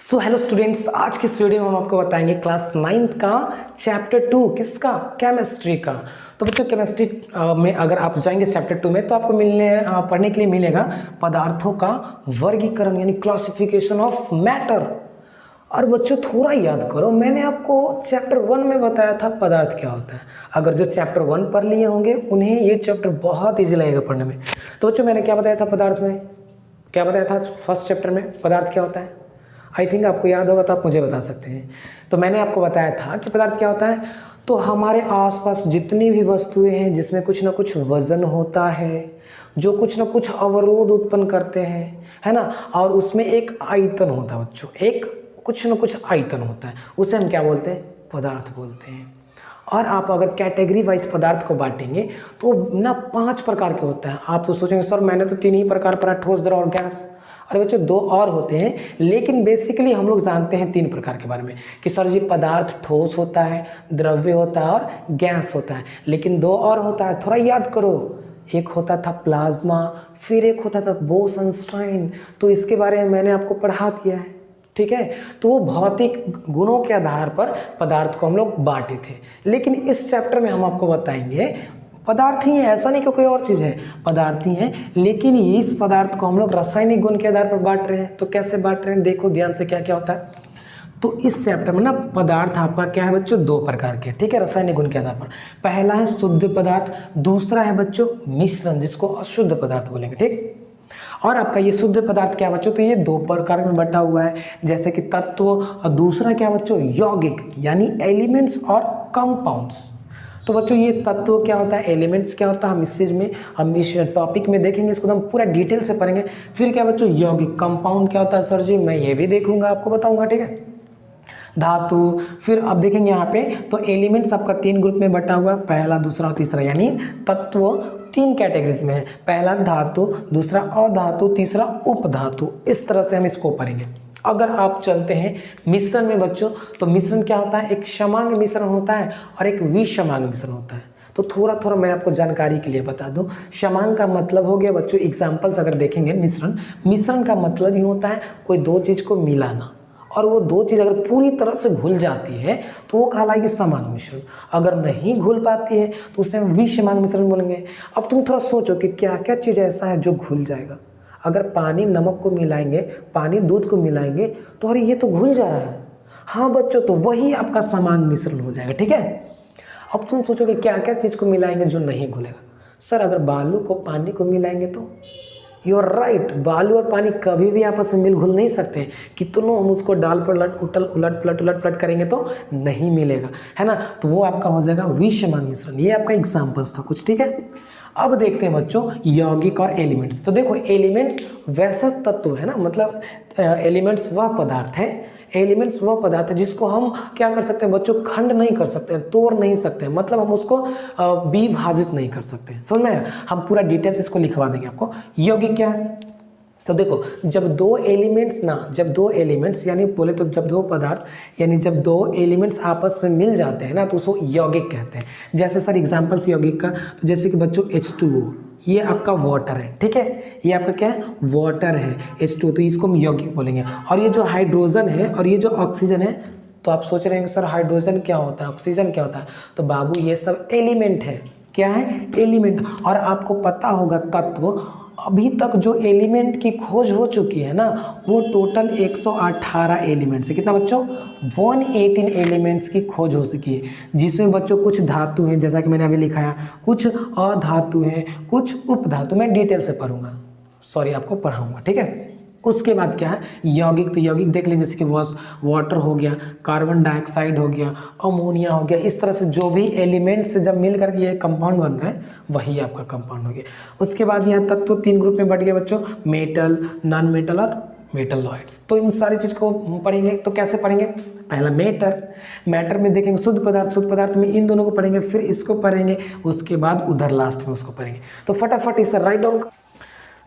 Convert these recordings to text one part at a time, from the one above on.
So hello students, आज की इस वीडियो में हम आपको बताएंगे क्लास 9th का चैप्टर 2 किसका, केमिस्ट्री का। तो बच्चों केमिस्ट्री में अगर आप जाएंगे चैप्टर 2 में तो आपको पढ़ने के लिए मिलेगा पदार्थों का वर्गीकरण यानी क्लासिफिकेशन ऑफ मैटर। और बच्चों थोड़ा याद करो, मैंने आपको चैप्टर 1 में बताया था पदार्थ क्या होता है। अगर जो चैप्टर 1 पढ़ लिए होंगे उन्हें ये चैप्टर बहुत ईजी लगेगा पढ़ने में। तो बच्चों मैंने क्या बताया था पदार्थ में, क्या बताया था फर्स्ट चैप्टर में पदार्थ क्या होता है। आई थिंक आपको याद होगा तो आप मुझे बता सकते हैं। तो मैंने आपको बताया था कि पदार्थ क्या होता है, तो हमारे आसपास जितनी भी वस्तुएं हैं जिसमें कुछ ना कुछ वजन होता है, जो कुछ ना कुछ अवरोध उत्पन्न करते हैं, है ना, और उसमें एक आयतन होता है बच्चों, एक कुछ ना कुछ आयतन होता है, उसे हम क्या बोलते हैं, पदार्थ बोलते हैं। और आप अगर कैटेगरी वाइज पदार्थ को बांटेंगे तो ना 5 प्रकार के होता है। आप तो सोचेंगे सर मैंने तो 3 ही प्रकार पढ़ा, ठोस, द्रव और गैस। अरे बच्चों 2 और होते हैं, लेकिन बेसिकली हम लोग जानते हैं 3 प्रकार के बारे में कि सर जी पदार्थ ठोस होता है, द्रव्य होता है और गैस होता है। लेकिन 2 और होता है, थोड़ा याद करो। एक होता था प्लाज्मा, फिर एक होता था बोस-आइंस्टाइन। तो इसके बारे में मैंने आपको पढ़ा दिया है, ठीक है। तो वो भौतिक गुणों के आधार पर पदार्थ को हम लोग बांटे थे। लेकिन इस चैप्टर में हम आपको बताएंगे पदार्थ ही है, ऐसा नहीं कि कोई और चीज़ है, पदार्थ ही है, लेकिन इस पदार्थ को हम लोग रासायनिक गुण के आधार पर बांट रहे हैं। तो कैसे बांट रहे हैं, देखो ध्यान से क्या क्या होता है। तो इस चैप्टर में ना पदार्थ आपका क्या है बच्चों, 2 प्रकार के, ठीक है, रासायनिक गुण के आधार पर। पहला है शुद्ध पदार्थ, दूसरा है बच्चों मिश्रण, जिसको अशुद्ध पदार्थ बोलेंगे, ठीक। और आपका ये शुद्ध पदार्थ क्या बच्चों, तो ये 2 प्रकार में बटा हुआ है, जैसे कि तत्व, और दूसरा क्या बच्चों, यौगिक यानी एलिमेंट्स और कंपाउंड्स। तो बच्चों ये तत्व क्या होता है, एलिमेंट्स क्या होता है, हम इस टॉपिक में देखेंगे, इसको हम पूरा डिटेल से पढ़ेंगे। फिर क्या बच्चों, यौगिक, कंपाउंड क्या होता है सर जी, मैं ये भी देखूंगा, आपको बताऊंगा, ठीक है। धातु, फिर अब देखेंगे यहाँ पे तो एलिमेंट्स आपका 3 ग्रुप में बटा हुआ है, पहला, दूसरा और तीसरा, यानी तत्व 3 कैटेगरीज में है। पहला धातु, दूसरा अधातु, तीसरा उपधातु। इस तरह से हम इसको पढ़ेंगे। अगर आप चलते हैं मिश्रण में बच्चों, तो मिश्रण क्या होता है, एक समांग मिश्रण होता है और एक विषमांग मिश्रण होता है। तो थोड़ा थोड़ा मैं आपको जानकारी के लिए बता दूं। समांग का मतलब हो गया बच्चों, एग्जाम्पल्स अगर देखेंगे, मिश्रण का मतलब ही होता है कोई 2 चीज़ को मिलाना, और वो 2 चीज़ अगर पूरी तरह से घुल जाती है तो वो कहलाएगी समांग मिश्रण। अगर नहीं घुल पाती है तो उसे हम विषमांग मिश्रण बोलेंगे। अब तुम थोड़ा सोचो कि क्या क्या चीज़ ऐसा है जो घुल जाएगा। अगर पानी नमक को मिलाएंगे, पानी दूध को मिलाएंगे तो अरे ये तो घुल जा रहा है, हाँ बच्चों, तो वही आपका समांग मिश्रण हो जाएगा, ठीक है। अब तुम सोचोगे क्या क्या चीज़ को मिलाएंगे जो नहीं घुलेगा। सर अगर बालू को पानी को मिलाएंगे तो, यू आर राइट, बालू और पानी कभी भी आपस में मिल घुल नहीं सकते। कितनों हम उसको डाल पर उलट पलट करेंगे तो नहीं मिलेगा, है ना। तो वो आपका हो जाएगा विषमांग मिश्रण। ये आपका एग्जाम्पल्स था कुछ, ठीक है। अब देखते हैं बच्चों यौगिक और एलिमेंट्स। तो देखो एलिमेंट्स वैसा तत्व है ना, मतलब एलिमेंट्स वह पदार्थ है, एलिमेंट्स वह पदार्थ है जिसको हम क्या कर सकते हैं बच्चों, खंड नहीं कर सकते हैं, तोड़ नहीं सकते हैं, मतलब हम उसको विभाजित नहीं कर सकते हैं। समझ में आया, हम पूरा डिटेल्स इसको लिखवा देंगे आपको। यौगिक क्या है, तो देखो जब 2 एलिमेंट्स यानी बोले तो जब 2 पदार्थ यानी जब 2 एलिमेंट्स आपस में मिल जाते हैं ना तो उसको यौगिक कहते हैं। जैसे सर एग्जांपल्स यौगिक का, तो जैसे कि बच्चों H2O, ये आपका वाटर है, ठीक है, ये आपका क्या है, वाटर है H2O, तो इसको हम यौगिक बोलेंगे। और ये जो हाइड्रोजन है और ये जो ऑक्सीजन है, तो आप सोच रहे हैं सर हाइड्रोजन क्या होता है, ऑक्सीजन क्या होता है, तो बाबू ये सब एलिमेंट है, क्या है, एलिमेंट। और आपको पता होगा तत्व, अभी तक जो एलिमेंट की खोज हो चुकी है ना वो टोटल 118 एलिमेंट्स है। कितना बच्चों, 118 एलिमेंट्स की खोज हो चुकी है, जिसमें बच्चों कुछ धातु हैं, जैसा कि मैंने अभी लिखाया, कुछ अधातु हैं, कुछ उपधातु। मैं डिटेल से पढ़ूंगा, सॉरी आपको पढ़ाऊंगा, ठीक है। उसके बाद क्या है यौगिक, तो यौगिक देख लीजिए, जैसे कि वाटर हो गया, कार्बन डाइऑक्साइड हो गया, अमोनिया हो गया, इस तरह से जो भी एलिमेंट्स से जब मिल करके ये कंपाउंड बन रहा है वही आपका कंपाउंड हो गया। उसके बाद यहाँ तत्व 3 ग्रुप में बढ़ गया बच्चों, मेटल, नॉन मेटल और मेटलॉइड्स। तो इन सारी चीज़ को पढ़ेंगे। तो कैसे पढ़ेंगे, पहला मैटर में देखेंगे शुद्ध पदार्थ में इन दोनों को पढ़ेंगे, फिर इसको पढ़ेंगे, उसके बाद उधर लास्ट में उसको पढ़ेंगे। तो फटाफट इसे राइट डाउन।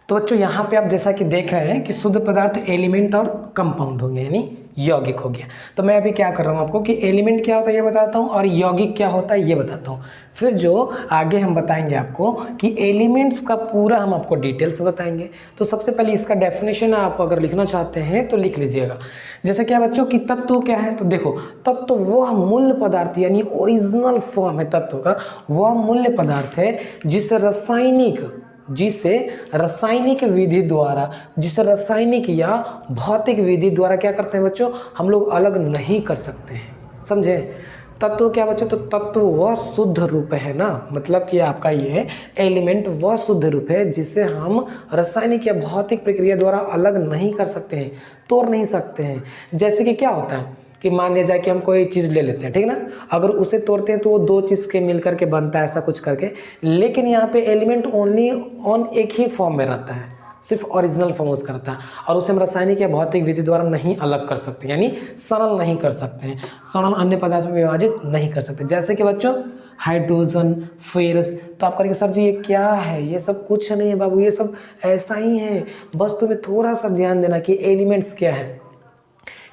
तो बच्चों यहाँ पे आप जैसा कि देख रहे हैं कि शुद्ध पदार्थ एलिमेंट और कंपाउंड होंगे यानी यौगिक हो गया। तो मैं अभी क्या कर रहा हूँ आपको कि एलिमेंट क्या होता है ये बताता हूँ और यौगिक क्या होता है ये बताता हूँ। फिर जो आगे हम बताएंगे आपको कि एलिमेंट्स का पूरा हम आपको डिटेल्स बताएंगे। तो सबसे पहले इसका डेफिनेशन आप अगर लिखना चाहते हैं तो लिख लीजिएगा। जैसे क्या बच्चों कि तत्व क्या है, तो देखो तत्व वह मूल्य पदार्थ यानी ओरिजिनल फॉर्म है तत्व का, वह मूल्य पदार्थ है जिसे रासायनिक विधि द्वारा, जिसे रासायनिक या भौतिक विधि द्वारा क्या करते हैं बच्चों, हम लोग अलग नहीं कर सकते हैं। समझे? तत्व क्या बच्चों, तो तत्व वह शुद्ध रूप है ना, मतलब कि आपका ये एलिमेंट वह शुद्ध रूप है जिसे हम रासायनिक या भौतिक प्रक्रिया द्वारा अलग नहीं कर सकते हैं, तोड़ नहीं सकते हैं। जैसे कि क्या होता है कि मान लिया जाए कि हम कोई चीज़ ले लेते हैं, ठीक है ना, अगर उसे तोड़ते हैं तो वो दो चीज़ के मिल करके बनता है, ऐसा कुछ करके। लेकिन यहाँ पे एलिमेंट ओनली ऑन एक ही फॉर्म में रहता है, सिर्फ ओरिजिनल फॉर्म उसका रहता है, और उसे हम रासायनिक या भौतिक विधि द्वारा नहीं अलग कर सकते, यानी सरल नहीं कर सकते हैं, सरल अन्य पदार्थ में विभाजित नहीं कर सकते। जैसे कि बच्चों हाइड्रोजन, फेरस। तो आप करेंगे सर जी ये क्या है, ये सब कुछ नहीं है बाबू, ये सब ऐसा ही है। बस तुम्हें थोड़ा सा ध्यान देना कि एलिमेंट्स क्या है।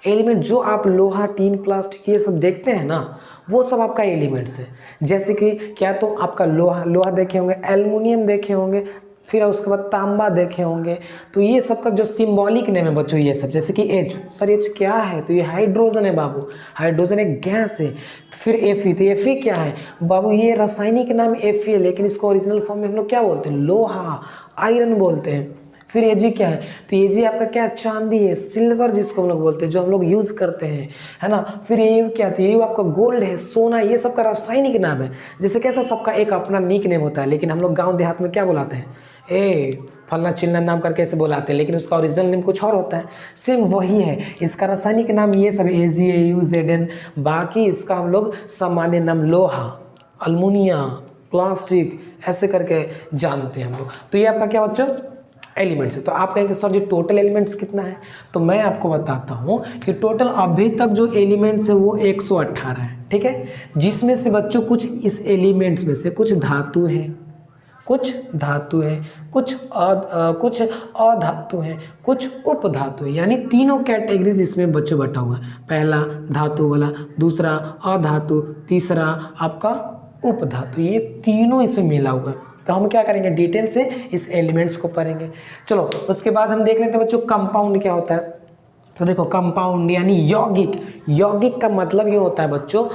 एलिमेंट जो आप लोहा, टीन, प्लास्टिक ये सब देखते हैं ना, वो सब आपका एलिमेंट्स है। जैसे कि क्या, तो आपका लोहा देखे होंगे, एल्युमिनियम देखे होंगे, फिर उसके बाद तांबा देखे होंगे। तो ये सब का जो सिंबॉलिक नेम है बच्चों ये सब, जैसे कि एच, सर एच क्या है, तो ये हाइड्रोजन है बाबू, हाइड्रोजन एक गैस है। फिर एफी, तो एफी क्या है बाबू, ये रासायनिक नाम एफी है, लेकिन इसको ओरिजिनल फॉर्म में हम लोग क्या बोलते हैं, लोहा, आयरन बोलते हैं। फिर एजी क्या है, तो एजी आपका क्या, चांदी है, सिल्वर जिसको हम लोग बोलते हैं, जो हम लोग यूज़ करते हैं, है ना। फिर एयू क्या, तो एयू आपका गोल्ड है, सोना, ये सब का रासायनिक नाम है। जैसे कैसा सबका एक अपना निक नेम होता है, लेकिन हम लोग गांव देहात में क्या बुलाते हैं, ए फलना चिल्ला नाम करके ऐसे बुलाते हैं, लेकिन उसका ओरिजिनल नेम कुछ और होता है। सेम वही है, इसका रासायनिक नाम ये सब एजी, एयू, जेडन, बाकी इसका हम लोग सामान्य नाम लोहा, अल्मुनिया, प्लास्टिक ऐसे करके जानते हैं हम लोग। तो ये आपका क्या बच्चों एलिमेंट्स है। तो आप कहेंगे सर जी टोटल एलिमेंट्स कितना है, तो मैं आपको बताता हूँ कि टोटल अभी तक जो एलिमेंट्स है वो 118 है, ठीक है। जिसमें से बच्चों कुछ इस एलिमेंट्स में से कुछ धातु हैं, कुछ अधातु हैं, कुछ उपधातु हैं, यानी तीनों कैटेगरीज इसमें बच्चों बटा हुआ है। पहला धातु वाला, दूसरा अधातु, तीसरा आपका उपधातु, ये तीनों इसमें मिला हुआ है। तो हम क्या करेंगे, डिटेल से इस एलिमेंट्स को पढ़ेंगे। चलो उसके बाद हम देख लेते हैं बच्चों कंपाउंड क्या होता है। तो देखो कंपाउंड यानी यौगिक, यौगिक का मतलब ये होता है बच्चों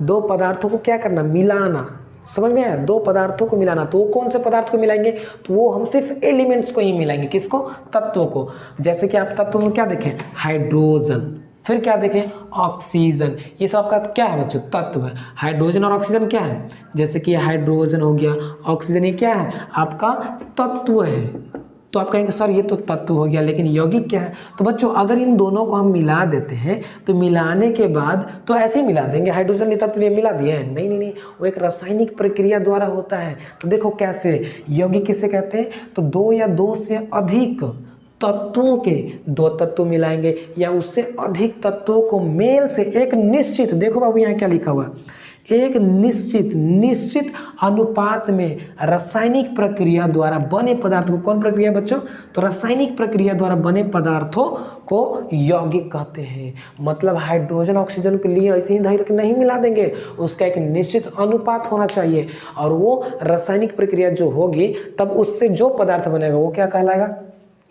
दो पदार्थों को क्या करना, मिलाना। समझ में आया, दो पदार्थों को मिलाना। तो वो कौन से पदार्थ को मिलाएंगे, तो वो हम सिर्फ एलिमेंट्स को ही मिलाएंगे। किसको, तत्वों को। जैसे कि आप तत्व में क्या देखें, हाइड्रोजन, फिर क्या देखें, ऑक्सीजन, ये सब आपका क्या है बच्चों, तत्व है। हाइड्रोजन और ऑक्सीजन क्या है, जैसे कि हाइड्रोजन हो गया, ऑक्सीजन, ये क्या है आपका तत्व है। तो आप कहेंगे सर ये तो तत्व हो गया, लेकिन यौगिक क्या है। तो बच्चों अगर इन दोनों को हम मिला देते हैं, तो मिलाने के बाद तो ऐसे ही मिला देंगे, हाइड्रोजन तत्व ने मिला दिए हैं, नहीं, वो एक रासायनिक प्रक्रिया द्वारा होता है। तो देखो कैसे, यौगिक किसे कहते हैं, तो दो या दो से अधिक तत्वों के, दो तत्व मिलाएंगे या उससे अधिक तत्वों को मेल से एक निश्चित, देखो बाबू यहाँ क्या लिखा हुआ, एक निश्चित अनुपात में रासायनिक प्रक्रिया द्वारा बने पदार्थ को, कौन प्रक्रिया बच्चों, तो रासायनिक प्रक्रिया द्वारा बने पदार्थों को यौगिक कहते हैं। मतलब हाइड्रोजन ऑक्सीजन के लिए ऐसे ही धैर्य नहीं मिला देंगे, उसका एक निश्चित अनुपात होना चाहिए, और वो रासायनिक प्रक्रिया जो होगी तब उससे जो पदार्थ बनेगा वो क्या कहलाएगा,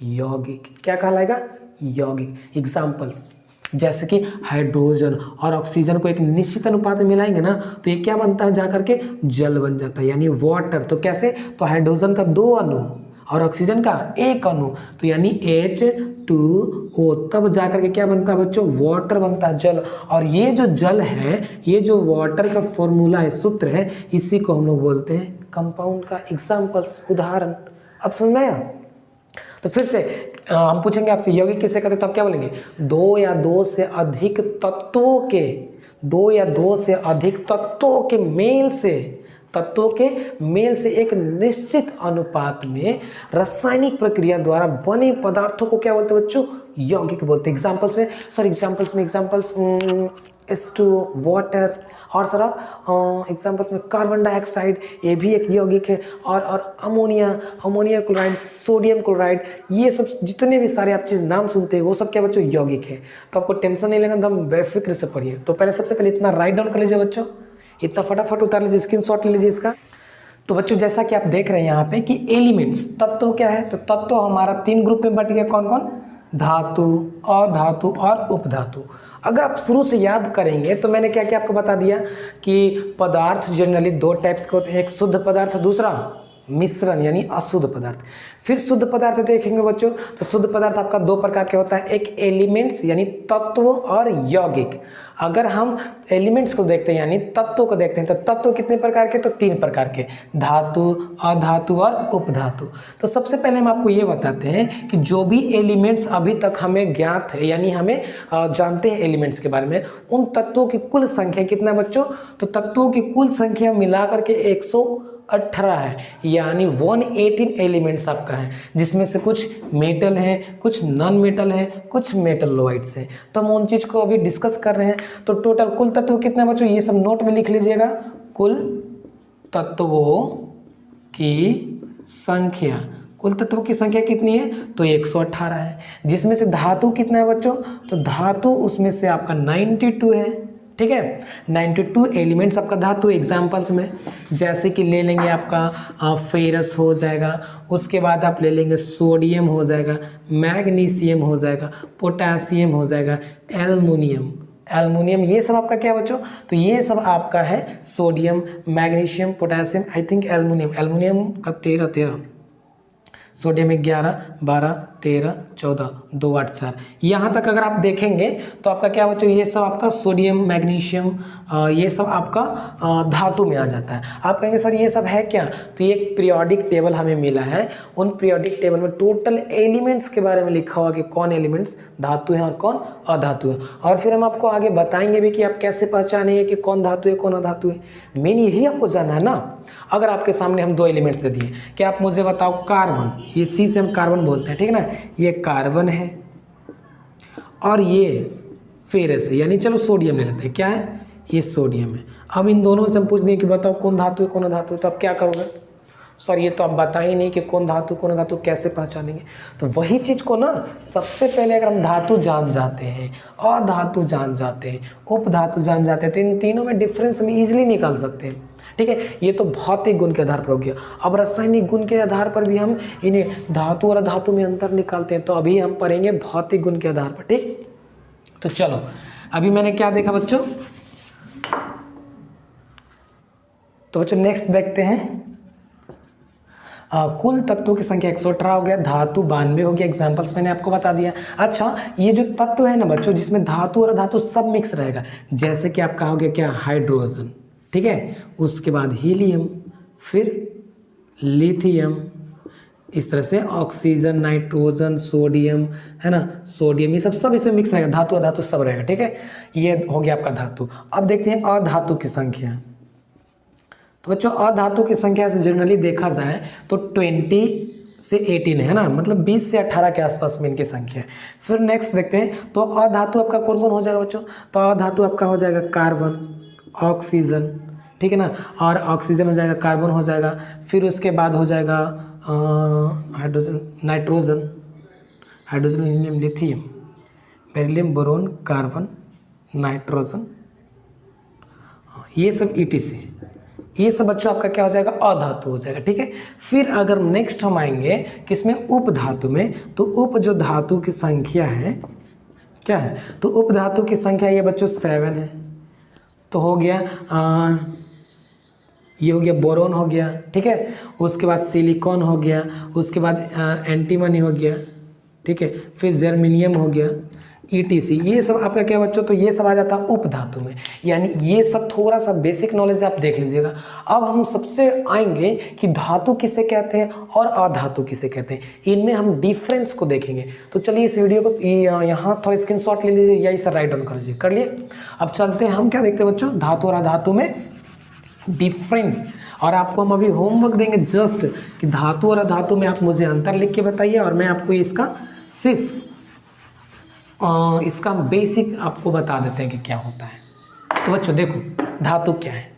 यौगिक। क्या कहलाएगा, यौगिक। एग्जाम्पल्स जैसे कि हाइड्रोजन और ऑक्सीजन को एक निश्चित अनुपात में मिलाएंगे ना, तो ये क्या बनता है, जाकर के जल बन जाता है, यानी वाटर। तो कैसे, तो हाइड्रोजन का 2 अणु और ऑक्सीजन का 1 अणु, तो यानी H2O, तब जाकर के क्या बनता है बच्चों, वाटर बनता है, जल। और ये जो जल है, ये जो वाटर का फॉर्मूला है, सूत्र है, इसी को हम लोग बोलते हैं कंपाउंड का। एग्जाम्पल्स, उदाहरण। अब समझ में आया। तो फिर से हम पूछेंगे आपसे यौगिक किसे कहते हैं, तो आप क्या बोलेंगे, दो या दो से अधिक तत्वों के, दो या दो से अधिक तत्वों के मेल से तत्वों के मेल से एक निश्चित अनुपात में रासायनिक प्रक्रिया द्वारा बने पदार्थों को क्या बोलते हैं बच्चों? यौगिक बोलते हैं। एग्जांपल्स में H2 वाटर, और सर एग्जांपल्स में कार्बन डाइऑक्साइड, ये भी एक यौगिक है, और अमोनिया क्लोराइड, सोडियम क्लोराइड, ये सब जितने भी सारे आप चीज़ नाम सुनते हैं वो सब क्या बच्चों? यौगिक है। तो आपको टेंशन नहीं लेना, एकदम बेफिक्र से पढ़िए। तो पहले सबसे पहले इतना राइट डाउन कर लीजिए बच्चों, इतना फटाफट उतार लीजिए, स्क्रीनशॉट ले लीजिए इसका। तो बच्चों जैसा कि आप देख रहे हैं यहाँ पे कि एलिमेंट्स, तत्व क्या है? तो तत्व हमारा 3 ग्रुप में बट गया। कौन कौन? धातु, अधातु और उपधातु। अगर आप शुरू से याद करेंगे तो मैंने क्या क्या आपको बता दिया कि पदार्थ जनरली 2 टाइप्स के होते हैं, एक शुद्ध पदार्थ, दूसरा मिश्रण यानी अशुद्ध पदार्थ। फिर शुद्ध पदार्थ देखेंगे बच्चों, तो शुद्ध पदार्थ आपका 2 प्रकार के होता है, एक एलिमेंट्स यानी तत्व और यौगिक। अगर हम एलिमेंट्स को देखते हैं यानी तत्वों को देखते हैं तो तत्व कितने प्रकार के? तो 3 प्रकार के, धातु, अधातु और उपधातु। तो सबसे पहले हम आपको ये बताते हैं कि जो भी एलिमेंट्स अभी तक हमें ज्ञात है यानी हमें जानते हैं एलिमेंट्स के बारे में, उन तत्वों की कुल संख्या कितना बच्चों? तो तत्वों की कुल संख्या मिलाकर के 118 है, यानी 118 एलिमेंट्स आपका है, जिसमें से कुछ मेटल है, कुछ नॉन मेटल है, कुछ मेटलोइड्स है। तो हम उन चीज़ को अभी डिस्कस कर रहे हैं। तो टोटल कुल तत्व कितना बच्चों? ये सब नोट में लिख लीजिएगा। कुल तत्वों की संख्या, कुल तत्वों की संख्या कितनी है? तो 118 है। जिसमें से धातु कितना है बच्चों? तो धातु उसमें से आपका 92 है। ठीक है, 92 एलिमेंट्स आपका धातु। एग्जाम्पल्स में जैसे कि ले लेंगे आपका फेरस हो जाएगा, उसके बाद आप ले लेंगे सोडियम हो जाएगा, मैग्नीशियम हो जाएगा, पोटासियम हो जाएगा, एल्युमिनियम, ये सब आपका क्या बच्चों? तो ये सब आपका है sodium, magnesium, potassium, I think aluminium का 13, सोडियम 11, 12, 13, 14, 2, 8, 4। यहाँ तक अगर आप देखेंगे तो आपका क्या बच्चों? ये सब आपका सोडियम, मैग्नीशियम, ये सब आपका धातु में आ जाता है। आप कहेंगे सर ये सब है क्या? तो ये एक पीरियोडिक टेबल हमें मिला है। उन पीरियोडिक टेबल में टोटल एलिमेंट्स के बारे में लिखा हुआ कि कौन एलिमेंट्स धातु हैं और कौन अधातु है। और फिर हम आपको आगे बताएंगे भी कि आप कैसे पहचानेंगे कि कौन धातु है कौन अधातु है। मेन यही आपको जानना है ना। अगर आपके सामने हम 2 एलिमेंट्स दे दिए कि आप मुझे बताओ कार्बन, ये सी से हम कार्बन बोलते हैं, ठीक है ना, ये कार्बन है और ये फेरस है, यानी चलो सोडियम ले लेते हैं। क्या है? ये सोडियम है। अब इन दोनों में से हम पूछ दें कि बताओ कौन धातु है कौन अधातु है, तो आप क्या करोगे? सर ये तो आप बता ही नहीं कि कौन धातु कौन अधातु, कैसे पहचानेंगे? तो वही चीज़ को ना सबसे पहले अगर हम धातु जान जाते हैं, अधातु जान जाते हैं, उपधातु जान जाते हैं, तो इन तीनों में डिफरेंस हम ईजिली निकाल सकते हैं। ठीक है, ये तो भौतिक गुण के आधार पर हो गया। अब रासायनिक गुण के आधार पर भी हम इन्हें धातु और अधातु में अंतर निकालते हैं, तो अभी हम पढ़ेंगे भौतिक गुण के आधार पर। ठीक, तो चलो अभी मैंने क्या देखा बच्चों? तो बच्चों नेक्स्ट देखते हैं। कुल तत्वों की संख्या 118 हो गया, धातु 92 हो गया। एग्जाम्पल्स मैंने आपको बता दिया। अच्छा, ये जो तत्व है ना बच्चों, जिसमें धातु और अधातु सब मिक्स रहेगा, जैसे कि आपका हो गया क्या? हाइड्रोजन, ठीक है, उसके बाद हीलियम, फिर लिथियम, इस तरह से ऑक्सीजन, नाइट्रोजन, सोडियम, है ना, सोडियम, ये सब इसमें मिक्स रहेगा, धातु अधातु सब रहेगा। ठीक है, ये हो गया आपका धातु। अब देखते हैं अधातु की संख्या। तो बच्चों अधातु की संख्या से जनरली देखा जाए तो 20 से 18 है ना, मतलब 20 से 18 के आसपास में इनकी संख्या है। फिर नेक्स्ट देखते हैं, तो अधातु आपका कौन कौन हो जाएगा बच्चों? तो अधातु आपका हो जाएगा कार्बन, ऑक्सीजन, ठीक है ना, और ऑक्सीजन हो जाएगा, कार्बन हो जाएगा, फिर उसके बाद हो जाएगा hydrogen, nitrogen, hydrogen, helium, lithium, beryllium, boron, carbon, nitrogen, ये सब ETC, ये सब बच्चों आपका क्या हो जाएगा? अधातु हो जाएगा। ठीक है, फिर अगर नेक्स्ट हम आएंगे किसमें? उपधातु में। तो उप जो धातु की संख्या है क्या है? तो उपधातु की संख्या ये बच्चों 7 है। तो हो गया ये हो गया बोरोन हो गया, ठीक है, उसके बाद सिलिकॉन हो गया, उसके बाद एंटीमनी हो गया, ठीक है, फिर जर्मेनियम हो गया, ETC, ये सब आपका क्या बच्चों? तो ये सब आ जाता है उपधातु में। यानी ये सब थोड़ा सा बेसिक नॉलेज आप देख लीजिएगा। अब हम सबसे आएंगे कि धातु किसे कहते हैं और अधातु किसे कहते हैं, इनमें हम डिफरेंस को देखेंगे। तो चलिए इस वीडियो को यहाँ थोड़ा स्क्रीनशॉट ले लीजिए या इसे राइट डाउन कर लीजिए। कर लिए? अब चलते हैं, हम क्या देखते हैं बच्चों? धातु और अधातु में डिफरेंस। और आपको हम अभी होमवर्क देंगे जस्ट कि धातु और अधातु में आप मुझे अंतर लिख के बताइए, और मैं आपको इसका सिर्फ इसका बेसिक आपको बता देते हैं कि क्या होता है। तो बच्चों देखो धातु क्या है।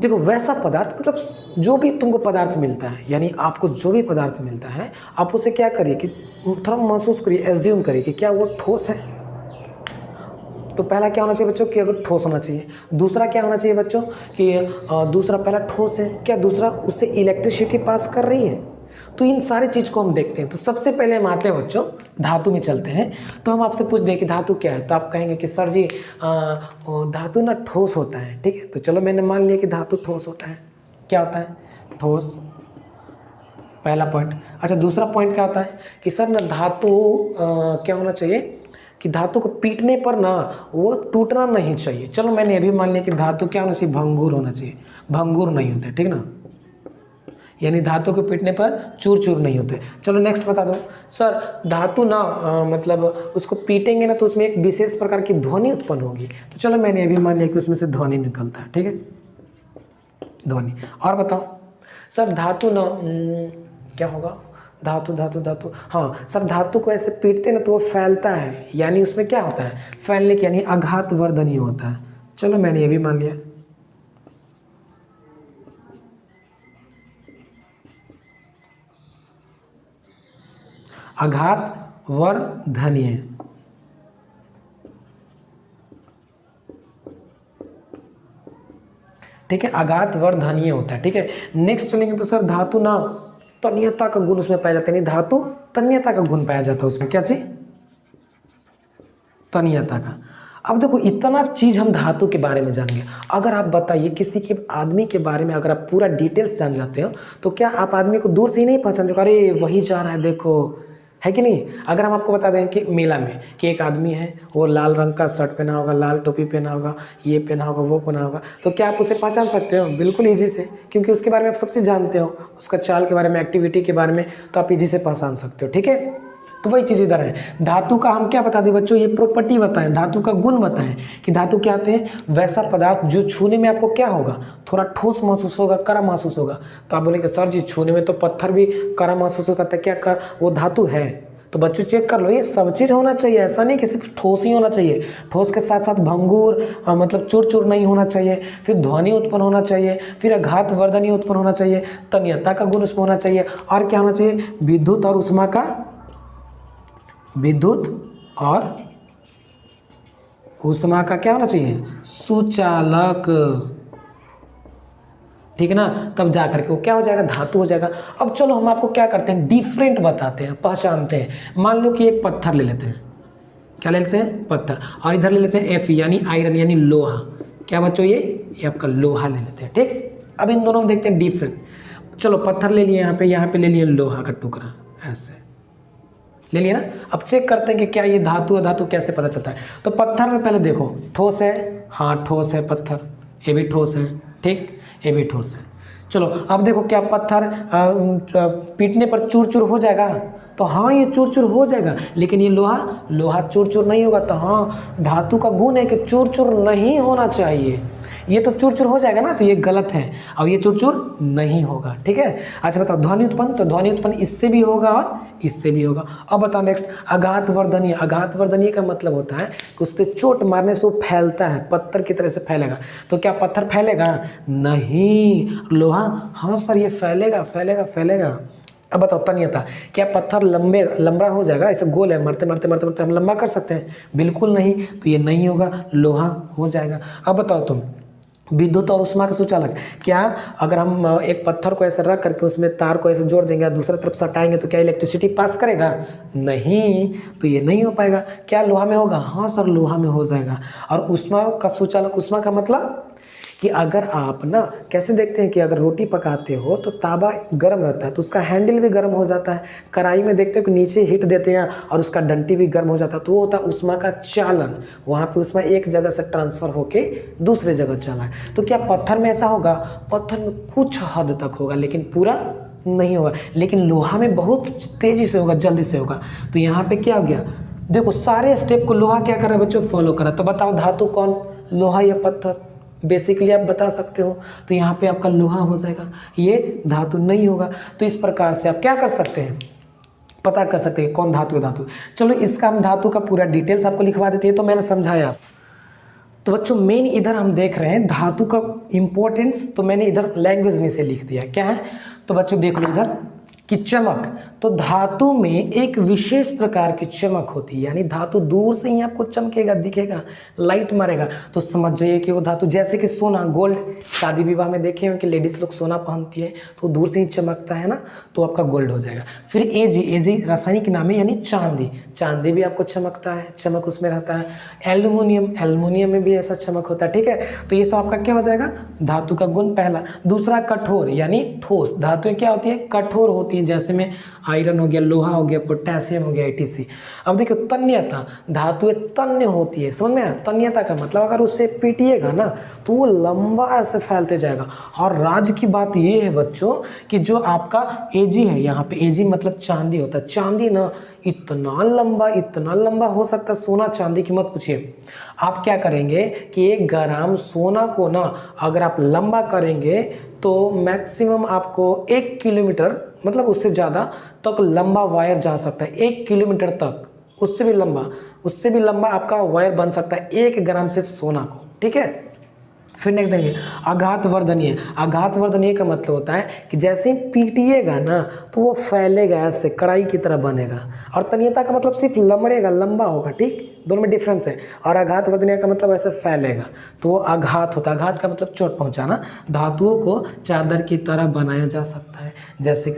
देखो वैसा पदार्थ, मतलब जो भी तुमको पदार्थ मिलता है, यानी आपको जो भी पदार्थ मिलता है आप उसे क्या करिए कि थोड़ा महसूस करिए, एज्यूम करिए कि क्या वो ठोस है। तो पहला क्या होना चाहिए बच्चों कि अगर ठोस होना चाहिए। दूसरा क्या होना चाहिए बच्चों कि दूसरा पहला ठोस है क्या, दूसरा उससे इलेक्ट्रिसिटी पास कर रही है। तो इन सारी चीज़ को हम देखते हैं। तो सबसे पहले हम आते हैं बच्चों धातु में चलते हैं। तो हम आपसे पूछ दें कि धातु क्या है, तो आप कहेंगे कि सर जी धातु ना ठोस होता है। ठीक है, तो चलो मैंने मान लिया कि धातु ठोस होता है। क्या होता है? ठोस, पहला पॉइंट। अच्छा दूसरा पॉइंट क्या होता है कि सर ना धातु क्या होना चाहिए कि धातु को पीटने पर ना वो टूटना नहीं चाहिए। चलो मैंने ये भी मान लिया कि धातु क्या होना चाहिए, भंगुर होना चाहिए। भंगुर नहीं होते, ठीक ना, यानी धातु को पीटने पर चूर चूर नहीं होते। चलो नेक्स्ट बता दो सर धातु ना मतलब उसको पीटेंगे ना तो उसमें एक विशेष प्रकार की ध्वनि उत्पन्न होगी। तो चलो मैंने ये भी मान लिया कि उसमें से ध्वनि निकलता है। ठीक है, ध्वनि। और बताओ सर धातु ना क्या होगा, धातु धातु धातु, हाँ सर धातु को ऐसे पीटते ना तो वो फैलता है, यानी उसमें क्या होता है, फैलने की यानी आघात वर्धनीय होता है। चलो मैंने ये भी मान लिया। आघात वर्धनीय, ठीक है, आघात वर्धनीय होता है। ठीक है, नेक्स्ट चलेंगे तो सर धातु ना तन्यता का गुण उसमें पाया जाता है, नहीं धातु तन्यता का गुण पाया जाता है उसमें। क्या चीज? तन्यता का। अब देखो इतना चीज हम धातु के बारे में जानेंगे। अगर आप बताइए किसी के आदमी के बारे में अगर आप पूरा डिटेल्स जान जाते हो तो क्या आप आदमी को दूर से ही नहीं पहचानते हो, अरे वही जा रहा है देखो, है कि नहीं। अगर हम आपको बता दें कि मेला में कि एक आदमी है, वो लाल रंग का शर्ट पहना होगा, लाल टोपी पहना होगा, ये पहना होगा, वो पहना होगा, तो क्या आप उसे पहचान सकते हो? बिल्कुल ईजी से, क्योंकि उसके बारे में आप सब चीज़ जानते हो, उसका चाल के बारे में, एक्टिविटी के बारे में, तो आप ईजी से पहचान सकते हो। ठीक है, तो वही चीज़ इधर है। धातु का हम क्या बता दें बच्चों, ये प्रॉपर्टी बताएं, धातु का गुण बताएं कि धातु क्या आते हैं, वैसा पदार्थ जो छूने में आपको क्या होगा, थोड़ा ठोस महसूस होगा, कड़ा महसूस होगा। तो आप बोलेंगे सर जी छूने में तो पत्थर भी कड़ा महसूस होता है, क्या कर वो धातु है? तो बच्चों चेक कर लो, ये सब चीज़ होना चाहिए, ऐसा नहीं कि सिर्फ ठोस ही होना चाहिए। ठोस के साथ साथ भंगुर मतलब चूर चूर नहीं होना चाहिए, फिर ध्वनि उत्पन्न होना चाहिए, फिर आघात वर्धनीय उत्पन्न होना चाहिए, तन्यता का गुण उसमें होना चाहिए, और क्या होना चाहिए, विद्युत और उष्मा का, विद्युत और उष्मा का क्या होना चाहिए, सुचालक। ठीक है ना, तब जा करके वो क्या हो जाएगा, धातु हो जाएगा। अब चलो हम आपको क्या करते हैं, डिफरेंट बताते हैं, पहचानते हैं। मान लो कि एक पत्थर ले लेते हैं, क्या ले लेते हैं, पत्थर, और इधर ले लेते हैं एफ यानी आयरन यानी लोहा। क्या बच्चों, ये आपका लोहा ले लेते हैं। ठीक, अब इन दोनों में देखते हैं डिफरेंट। चलो पत्थर ले लिए, यहाँ पे ले लिए लोहा का टुकड़ा, ऐसे ले लिया ना। अब चेक करते हैं कि क्या ये धातु अधातु कैसे पता चलता है। तो पत्थर में पहले देखो ठोस है, हाँ ठोस है पत्थर, ये भी ठोस है, ठीक, ये भी ठोस है। चलो अब देखो क्या पत्थर पीटने पर चूर चूर हो जाएगा, तो हाँ ये चूर चूर हो जाएगा, लेकिन ये लोहा चूर चूर नहीं होगा। तो हाँ धातु का गुण है कि चूर चूर नहीं होना चाहिए, ये तो चूर चूर हो जाएगा ना, तो ये गलत है, और ये चूर चूर नहीं होगा। ठीक है, अच्छा बताओ ध्वनि उत्पन्न, तो ध्वनि उत्पन्न इससे भी होगा और इससे भी होगा। अब बताओ नेक्स्ट, आघात वर्धनीय। आघात वर्धनीय का मतलब होता है कि उस पर चोट मारने से वो फैलता है, पत्थर की तरह से फैलेगा। तो क्या पत्थर फैलेगा? नहीं। लोहा, हाँ सर ये फैलेगा फैलेगा फैलेगा। अब बताओ तन्यता, क्या पत्थर लंबा हो जाएगा, ऐसे गोल है, मरते मरते मरते मरते हम लंबा कर सकते हैं? बिल्कुल नहीं, तो ये नहीं होगा, लोहा हो जाएगा। अब बताओ तुम विद्युत और उष्मा का सुचालक, क्या अगर हम एक पत्थर को ऐसे रख करके उसमें तार को ऐसे जोड़ देंगे, दूसरी तरफ सटाएंगे तो क्या इलेक्ट्रिसिटी पास करेगा? नहीं, तो ये नहीं हो पाएगा। क्या लोहा में होगा? हाँ सर लोहा में हो जाएगा। और उष्मा का सुचालक, उष्मा का मतलब कि अगर आप ना कैसे देखते हैं कि अगर रोटी पकाते हो तो तावा गर्म रहता है तो उसका हैंडल भी गर्म हो जाता है। कढ़ाई में देखते हो कि नीचे हीट देते हैं और उसका डंटी भी गर्म हो जाता है, तो वो होता है उष्मा का चालन। वहाँ पे उष्मा एक जगह से ट्रांसफ़र होके दूसरे जगह चला है। तो क्या पत्थर में ऐसा होगा? पत्थर में कुछ हद तक होगा, लेकिन पूरा नहीं होगा। लेकिन लोहा में बहुत तेज़ी से होगा, जल्दी से होगा। तो यहाँ पर क्या हो गया, देखो सारे स्टेप को लोहा क्या कर रहा है बच्चों, फॉलो कर रहा है। तो बताओ धातु कौन, लोहा या पत्थर? बेसिकली आप बता सकते हो। तो यहाँ पे आपका लोहा हो जाएगा, ये धातु नहीं होगा। तो इस प्रकार से आप क्या कर सकते हैं, पता कर सकते हैं कौन धातु है धातु। चलो इसका हम धातु का पूरा डिटेल्स आपको लिखवा देते हैं। तो मैंने समझाया। तो बच्चों मेन इधर हम देख रहे हैं धातु का इंपॉर्टेंस, तो मैंने इधर लैंग्वेज में से लिख दिया। क्या है, तो बच्चों देख लो इधर कि चमक, तो धातु में एक विशेष प्रकार की चमक होती है, यानी धातु दूर से ही आपको चमकेगा, दिखेगा, लाइट मारेगा, तो समझ जाइए कि वो धातु, जैसे कि सोना, गोल्ड, शादी विवाह में देखे हो कि लेडीज लोग सोना पहनती है तो दूर से ही चमकता है ना, तो आपका गोल्ड हो जाएगा। फिर एजी, एजी रासायनिक नाम है, यानी चांदी, चांदी भी आपको चमकता है, चमक उसमें रहता है। एल्यूमिनियम, एल्यूमिनियम में भी ऐसा चमक होता है, ठीक है। तो ये सब आपका क्या हो जाएगा, धातु का गुण पहला। दूसरा कठोर, यानी ठोस, धातुएं क्या होती है, कठोर होती है, जैसे में आयरन हो गया, लोहा हो गया, पोटेशियम हो गया, etc। अब देखिए तन्यता, धातुएं तन्य होती है, समझ में आया। तन्यता का मतलब अगर उसे पीटिएगा ना तो वो लंबा ऐसे फैलते जाएगा। और राज की बात ये है बच्चों कि जो आपका एजी है, यहाँ पे एजी मतलब चांदी होता है, चांदी ना इतना लंबा हो सकता है, सोना चांदी की मत पूछिए। आप क्या करेंगे कि 1 ग्राम सोना को ना अगर आप लंबा करेंगे तो मैक्सिमम आपको 1 किलोमीटर, मतलब उससे ज़्यादा तक लंबा वायर जा सकता है, 1 किलोमीटर तक, उससे भी लंबा आपका वायर बन सकता है 1 ग्राम सिर्फ सोना को, ठीक है। फिर नेक्स्ट देंगे आघात वर्धनीय। आघात वर्धनीय का मतलब होता है कि जैसे पीटिएगा ना तो वो फैलेगा, ऐसे कढ़ाई की तरह बनेगा। और तन्यता का मतलब सिर्फ लमड़ेगा, लंबा होगा, ठीक, दोनों में डिफरेंस है। और आघात वर्धनीय का मतलब ऐसे फैलेगा, तो वो आघात होता है। आघात का मतलब चोट पहुंचाना। धातुओं को चादर की तरह बनाया जा सकता है, जैसे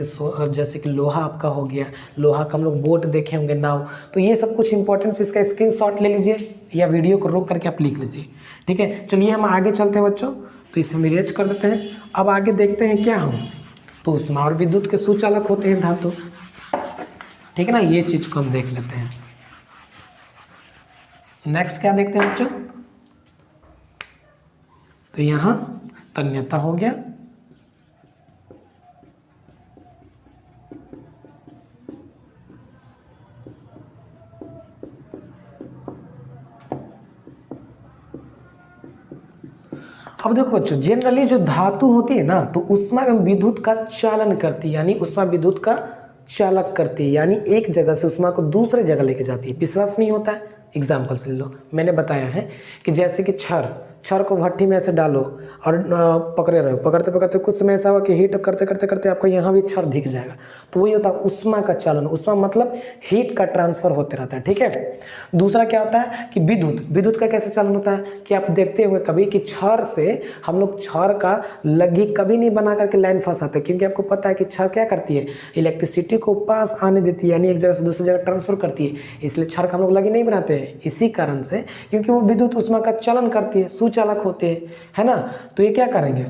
कि लोहा आपका हो गया, लोहा का हम लोग बोट देखे होंगे, नाव। तो ये सब कुछ इंपॉर्टेंस, इसका स्क्रीनशॉट ले लीजिए या वीडियो को रोक करके आप लिख लीजिए, ठीक है। चलिए हम आगे चलते हैं बच्चों, तो इसे हम इरेज कर देते हैं। अब आगे देखते हैं क्या हम, तो ऊष्मा और विद्युत के सुचालक होते हैं धातु, ठीक है ना, ये चीज को हम देख लेते हैं। नेक्स्ट क्या देखते हैं बच्चों, तो यहां तन्यता हो गया, अब देखो बच्चों जनरली जो धातु होती है ना तो ऊष्मा एवं विद्युत का चालन करती है, यानी ऊष्मा विद्युत का चालक करती है, यानी एक जगह से ऊष्मा को दूसरे जगह लेके जाती है। विश्वास नहीं होता है, एग्जाम्पल से लो, मैंने बताया है कि जैसे कि छड़ को भट्टी में ऐसे डालो और पकड़े रहो, पकड़ते पकड़ते कुछ समय ऐसा हुआ कि हीट करते करते करते आपको यहाँ भी छड़ दिख जाएगा, तो वही होता है ऊष्मा का चालन। ऊष्मा मतलब हीट का ट्रांसफर होते रहता है, ठीक है। दूसरा क्या होता है कि विद्युत का कैसे चालन होता है कि आप देखते हुए कभी कि छड़ से हम लोग छड़ का लग्गी कभी नहीं बना करके लाइन फंसाते, क्योंकि आपको पता है कि छड़ क्या करती है, इलेक्ट्रिसिटी को पास आने देती है, यानी एक जगह से दूसरी जगह ट्रांसफर करती है, इसलिए छड़ का हम लोग लग्गी नहीं बनाते हैं इसी कारण से, क्योंकि वो विद्युत ऊष्मा का चालन करती है, सुचालक होते हैं, है ना। तो ये क्या करेंगे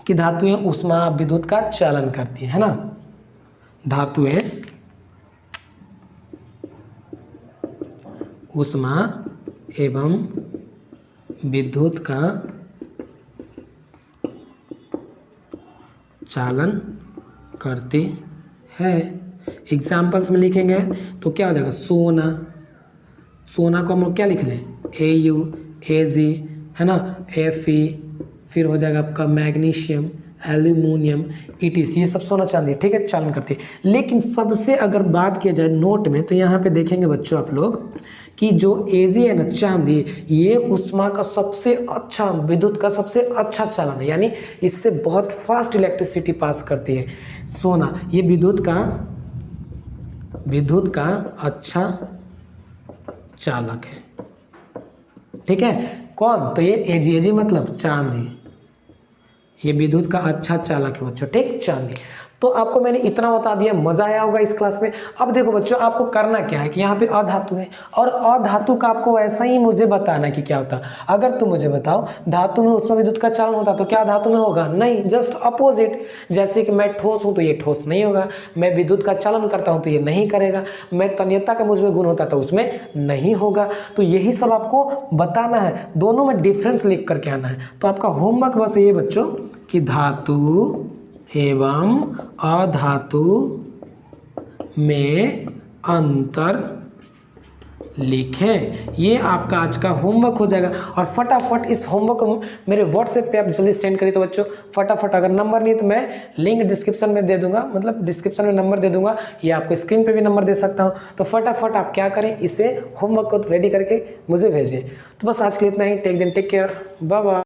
कि धातुएं ऊष्मा विद्युत का चालन करती है ना, धातुएं ऊष्मा एवं विद्युत का चालन करती है। एग्जाम्पल्स में लिखेंगे तो क्या हो जाएगा, सोना को हम लोग क्या लिख लें, AU, AG, है ना, Fe, फिर हो जाएगा आपका मैग्नीशियम, एल्यूमिनियम, ETC, ये सब सोना चांदी, ठीक है, चालन करती है। लेकिन सबसे अगर बात किया जाए नोट में तो यहाँ पे देखेंगे बच्चों आप लोग कि जो Ag है ना, चांदी, ये ऊष्मा का सबसे अच्छा, विद्युत का सबसे अच्छा चालन है, यानी इससे बहुत फास्ट इलेक्ट्रिसिटी पास करती है। सोना ये विद्युत का अच्छा चालक है, ठीक है। कौन, तो ये AG मतलब चांदी, ये विद्युत का अच्छा चालक है बच्चों, ठीक, चांदी। तो आपको मैंने इतना बता दिया, मजा आया होगा इस क्लास में। अब देखो बच्चों आपको करना क्या है कि यहाँ पे अधातु है और अधातु का आपको वैसा ही मुझे बताना है कि क्या होता है। अगर तुम मुझे बताओ धातु में ऊष्मा विद्युत का चालन होता तो क्या धातु में होगा, नहीं, जस्ट अपोजिट। जैसे कि मैं ठोस हूँ तो ये ठोस नहीं होगा, मैं विद्युत का चालन करता हूँ तो ये नहीं करेगा, मैं तन्यता का मुझ में गुण होता तो उसमें नहीं होगा। तो यही सब आपको बताना है, दोनों में डिफरेंस लिख करके आना है। तो आपका होमवर्क बस ये बच्चों कि धातु एवं अधातु में अंतर लिखें। ये आपका आज का होमवर्क हो जाएगा और फटाफट इस होमवर्क को मेरे व्हाट्सएप पे आप जल्दी सेंड करिए। तो बच्चों फटाफट, अगर नंबर नहीं तो मैं लिंक डिस्क्रिप्शन में दे दूंगा, मतलब डिस्क्रिप्शन में नंबर दे दूंगा, या आपको स्क्रीन पे भी नंबर दे सकता हूँ। तो फटाफट आप क्या करें, इसे होमवर्क को रेडी करके मुझे भेजें। तो बस आज के लिए इतना ही। Take care, bye bye.